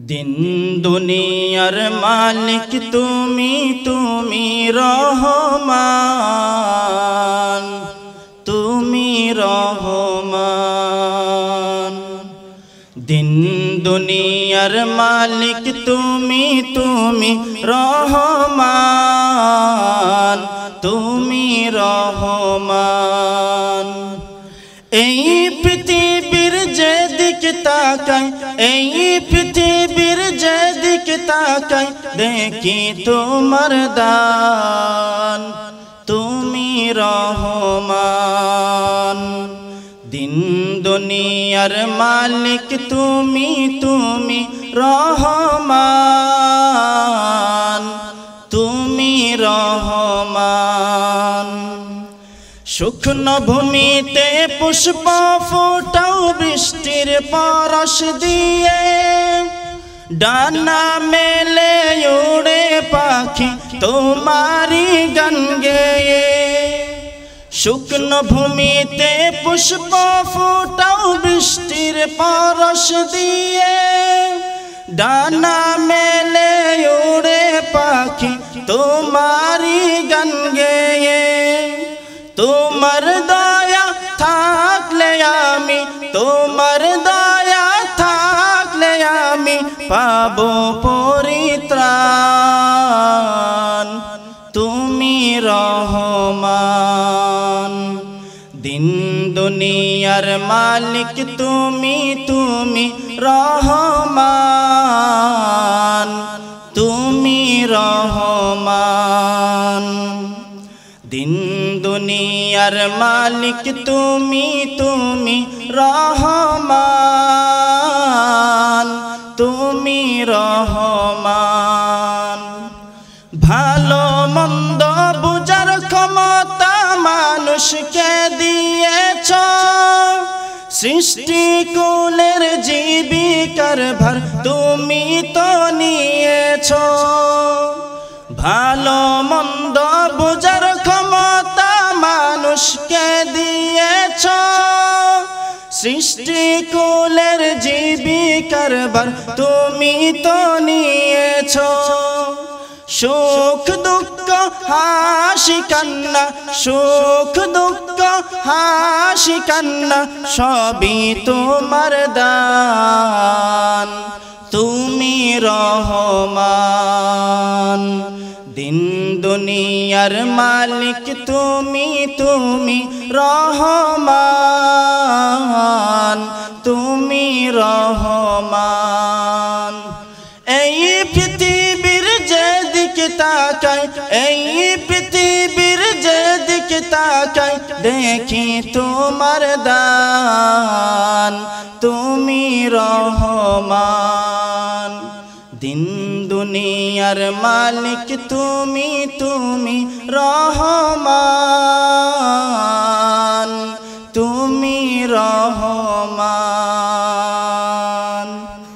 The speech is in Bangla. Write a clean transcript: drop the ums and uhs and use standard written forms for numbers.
दिन दुनियार मालिक तुमी तुमी रहमान तुमी रहमान। दिन दुनियार मालिक तुमी तुमी रहमान तुमी रहमान। এই পৃথিবীর যেদিকে তাকাই এই পৃথিবীর যেদিকে তাকাই দেখি তোমার দান তুমি রহমান। দিন দুনিয়ার মালিক তুমি তুমি রহমান তুমি রহমান। শুকনো ভূমিতে পুষ্প ফোটাও বৃষ্টির পরশ দিয়ে, ডানা মেলে উড়ে পাখি তোমারি গান গেয়ে। শুকনো ভূমিতে পুষ্প ফোটাও বৃষ্টির পরশ দিয়ে, ডানা মেলে উড়ে পাখি তোমারি গান গেয়ে। তোমার দয়া থাকলে আমি তোমার দয়া থাকলে আমি পাবো পরিত্রাণ তুমি রহমান। দিন দুনিয়ার মালিক তুমি তুমি রহমান তুমি রহমান। दिन दुनियार मालिक तुमी तुमी रहमान तुमी रहमान। भालो मंद बुझार क्षमता मानुषके दिएছো, सृष्टि कुलेर जीविकार भार तुमी तो निएছো। भालो मंद बुझार क्षमता मानुषके दिएছো, सृष्टि कुलेर जीविकार भार तुमी तो निएছো। सुख दुख हासि कान्ना सुख दुख हासि कान्ना सबी तोमार दान तुमी रहमान। दिन दुनियार मालिक तुमी तुमी रहमान तुमी रहमान। এই পৃথিবীর যেদিকে তাকাই এই পৃথিবীর যেদিকে তাকাই দেখি তোমার দান তুমি রহমান। दिन दुनियार मालिक तुमी तुमी रहमान।